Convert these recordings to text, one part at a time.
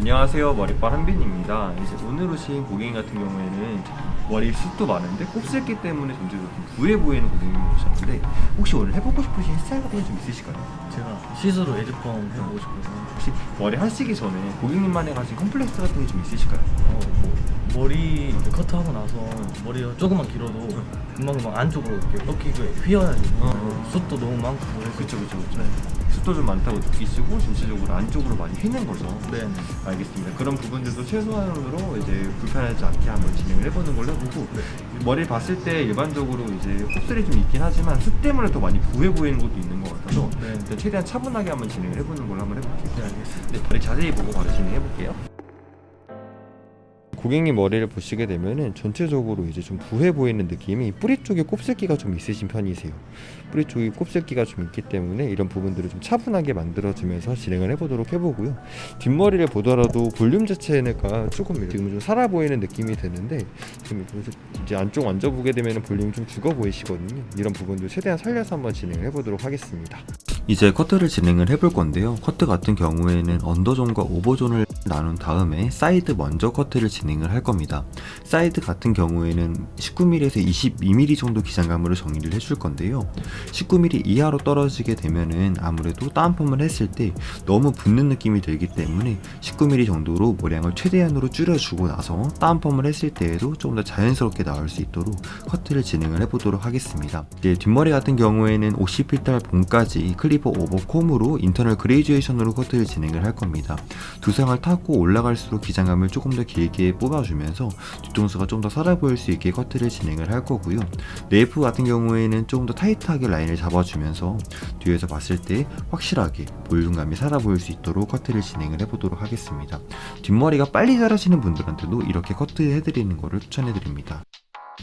안녕하세요, 머리빨 한빈입니다. 이제 오늘 오신 고객님 같은 경우에는 머리 숱도 많은데 곱슬기 때문에 전체적으로 좀 부해 보이는 고객님이 오셨는데, 혹시 오늘 해보고 싶으신 스타일 같은 게 좀 있으실까요? 제가 시스루 에드펌 해보고 싶어서 혹시 머리 하시기 전에 고객님만의 가진 컴플렉스 같은 게 좀 있으실까요? 머리 커트하고 나서 머리가 조금만 길어도 금방금방 안쪽으로 이렇게 꺾이고 휘어가지고 숱도 너무 많고 그래서 그쵸. 숱도 좀 많다고 느끼시고 전체적으로 안쪽으로 많이 휘는 거죠. 네. 알겠습니다. 그런 부분들도 최소한으로 이제 불편하지 않게 한번 진행을 해보는 걸로 해보고, 머리를 봤을 때 일반적으로 이제 곱슬이 좀 있긴 하지만 숱 때문에 더 많이 부해 보이는 것도 있는 것 같아서 일단 최대한 차분하게 한번 진행을 해보는 걸로 한번 해볼게요. 네, 알겠습니다. 네, 머리 자세히 보고 바로 진행해볼게요. 고객님 머리를 보시게 되면은 전체적으로 이제 좀 부해 보이는 느낌이, 뿌리 쪽에 곱슬기가 좀 있으신 편이세요. 뿌리 쪽에 곱슬기가 좀 있기 때문에 이런 부분들을 좀 차분하게 만들어주면서 진행을 해보도록 해보고요. 뒷머리를 보더라도 볼륨 자체가 조금 지금 좀 살아 보이는 느낌이 드는데, 지금 이제 안쪽 만져보게 되면은 볼륨이 좀 죽어 보이시거든요. 이런 부분도 최대한 살려서 한번 진행을 해보도록 하겠습니다. 이제 커트를 진행을 해볼 건데요. 커트 같은 경우에는 언더존과 오버존을 나눈 다음에 사이드 먼저 커트를 진행을 할 겁니다. 사이드 같은 경우에는 19mm에서 22mm 정도 기장감으로 정리를 해줄 건데요. 19mm 이하로 떨어지게 되면은 아무래도 다운펌을 했을 때 너무 붓는 느낌이 들기 때문에 19mm 정도로 모량을 최대한으로 줄여주고 나서 다운펌을 했을 때에도 조금 더 자연스럽게 나올 수 있도록 커트를 진행을 해보도록 하겠습니다. 이제 뒷머리 같은 경우에는 50필달 봄까지 클리버 오버콤으로 인터널 그레이주에이션으로 커트를 진행을 할 겁니다. 두상을 타고 올라갈수록 기장감을 조금 더 길게 뽑아주면서 뒤통수가 좀 더 살아 보일 수 있게 커트를 진행을 할 거고요. 네이프 같은 경우에는 조금 더 타이트하게 라인을 잡아주면서 뒤에서 봤을 때 확실하게 볼륨감이 살아 보일 수 있도록 커트를 진행을 해보도록 하겠습니다. 뒷머리가 빨리 자라시는 분들한테도 이렇게 커트 해드리는 거를 추천해드립니다.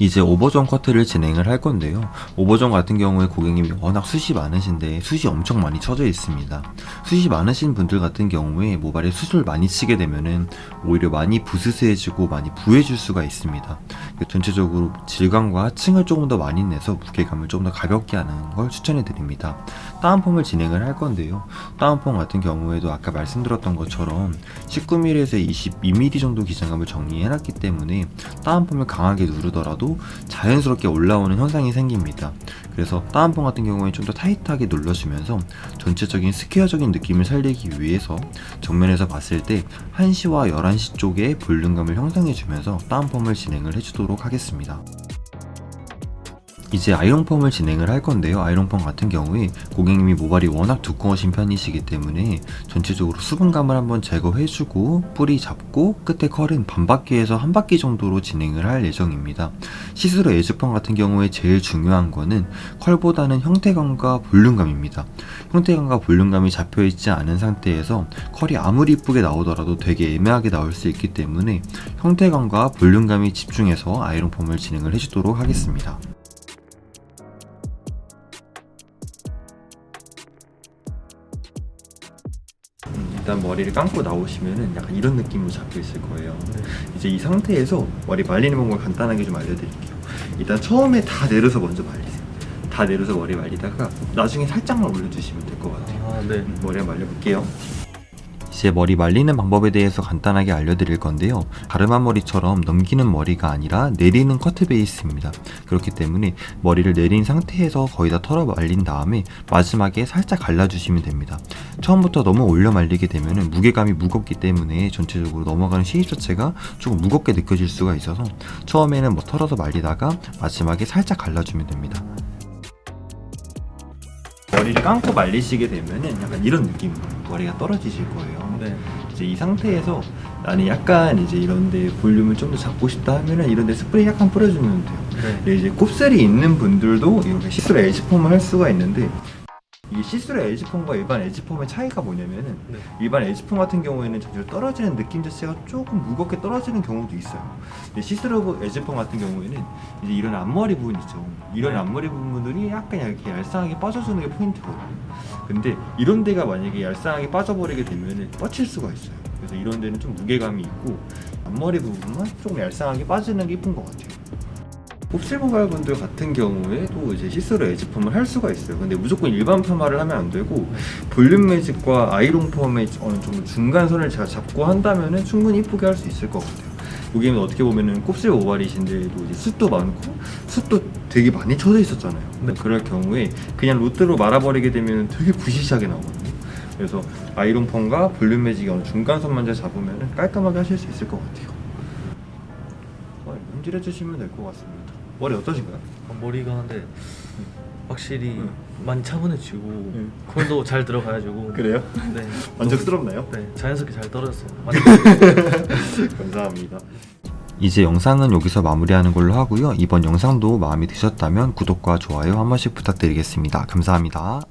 이제 오버존 커트를 진행을 할 건데요. 오버존 같은 경우에 고객님이 워낙 숱이 많으신데 숱이 엄청 많이 쳐져 있습니다. 숱이 많으신 분들 같은 경우에 모발에 숱을 많이 치게 되면은 오히려 많이 부스스해지고 많이 부해질 수가 있습니다. 전체적으로 질감과 층을 조금 더 많이 내서 무게감을 좀 더 가볍게 하는 걸 추천해 드립니다. 다운펌을 진행을 할 건데요. 다운펌 같은 경우에도 아까 말씀드렸던 것처럼 19mm에서 22mm 정도 기장감을 정리해놨기 때문에 다운펌을 강하게 누르더라도 자연스럽게 올라오는 현상이 생깁니다. 그래서 다운펌 같은 경우에 좀 더 타이트하게 눌러주면서 전체적인 스퀘어적인 느낌을 살리기 위해서 정면에서 봤을 때 1시와 11시 쪽에 볼륨감을 형성해주면서 다운펌을 진행을 해주도록 하겠습니다. 이제 아이롱펌을 진행을 할 건데요. 아이롱펌 같은 경우에 고객님이 모발이 워낙 두꺼우신 편이시기 때문에 전체적으로 수분감을 한번 제거해주고 뿌리 잡고 끝에 컬은 반바퀴에서 한 바퀴 정도로 진행을 할 예정입니다. 시스루 에즈펌 같은 경우에 제일 중요한 거는 컬보다는 형태감과 볼륨감입니다. 형태감과 볼륨감이 잡혀있지 않은 상태에서 컬이 아무리 이쁘게 나오더라도 되게 애매하게 나올 수 있기 때문에 형태감과 볼륨감이 집중해서 아이롱펌을 진행을 해주도록 하겠습니다. 일단 머리를 감고 나오시면은 약간 이런 느낌으로 잡혀 있을 거예요. 이제 이 상태에서 머리 말리는 방법을 간단하게 좀 알려드릴게요. 일단 처음에 다 내려서 먼저 말리세요. 다 내려서 머리 말리다가 나중에 살짝만 올려주시면 될 것 같아요. 네. 머리 한번 말려볼게요. 이제 머리 말리는 방법에 대해서 간단하게 알려드릴 건데요. 가르마 머리처럼 넘기는 머리가 아니라 내리는 커트 베이스입니다. 그렇기 때문에 머리를 내린 상태에서 거의 다 털어 말린 다음에 마지막에 살짝 갈라주시면 됩니다. 처음부터 너무 올려 말리게 되면 무게감이 무겁기 때문에 전체적으로 넘어가는 쉐입 자체가 조금 무겁게 느껴질 수가 있어서 처음에는 털어서 말리다가 마지막에 살짝 갈라주면 됩니다. 머리를 감고 말리시게 되면은 약간 이런 느낌으로 머리가 떨어지실 거예요. 이제 이 상태에서 나는 약간 이제 이런데 볼륨을 좀 더 잡고 싶다 하면은 이런데 스프레이 약간 뿌려주면 돼요. 근데 이제 곱슬이 있는 분들도 이렇게 시스루 에지펌을 할 수가 있는데, 이게 시스루 에지펌과 일반 에지펌의 차이가 뭐냐면은 일반 에지펌 같은 경우에는 전체로 떨어지는 느낌 자체가 조금 무겁게 떨어지는 경우도 있어요. 근데 시스루 에지펌 같은 경우에는 이제 이런 앞머리 부분 있죠. 이런 앞머리 부분들이 약간 이렇게 얄쌍하게 빠져주는 게 포인트거든요. 근데 이런 데가 만약에 얄쌍하게 빠져버리게 되면은 뻗칠 수가 있어요. 그래서 이런 데는 좀 무게감이 있고 앞머리 부분만 조금 얄쌍하게 빠지는 게 이쁜 것 같아요. 곱슬 모발분들 같은 경우에도 이제 시스루 에지펌을 할 수가 있어요. 근데 무조건 일반 파마를 하면 안 되고 볼륨 매직과 아이롱 펌의 어느 정도 중간선을 제가 잡고 한다면은 충분히 이쁘게 할 수 있을 것 같아요. 여기는 어떻게 보면은 곱슬 모발이신데도 이제 숱도 많고 숱도 되게 많이 쳐져 있었잖아요. 네. 그럴 경우에 그냥 로트로 말아버리게 되면 되게 부시시하게 나오거든요. 그래서 아이롱 펌과 볼륨 매직의 어느 중간선만 잘 잡으면 깔끔하게 하실 수 있을 것 같아요. 문질해 주시면 될 것 같습니다. 머리 어떠신가요? 머리가 근데 확실히 많이 차분해지고 컬도 잘 들어가가지고 그래요? 네. 만족스럽나요? 네, 자연스럽게 잘 떨어졌어. 감사합니다. 이제 영상은 여기서 마무리하는 걸로 하고요. 이번 영상도 마음에 드셨다면 구독과 좋아요 한 번씩 부탁드리겠습니다. 감사합니다.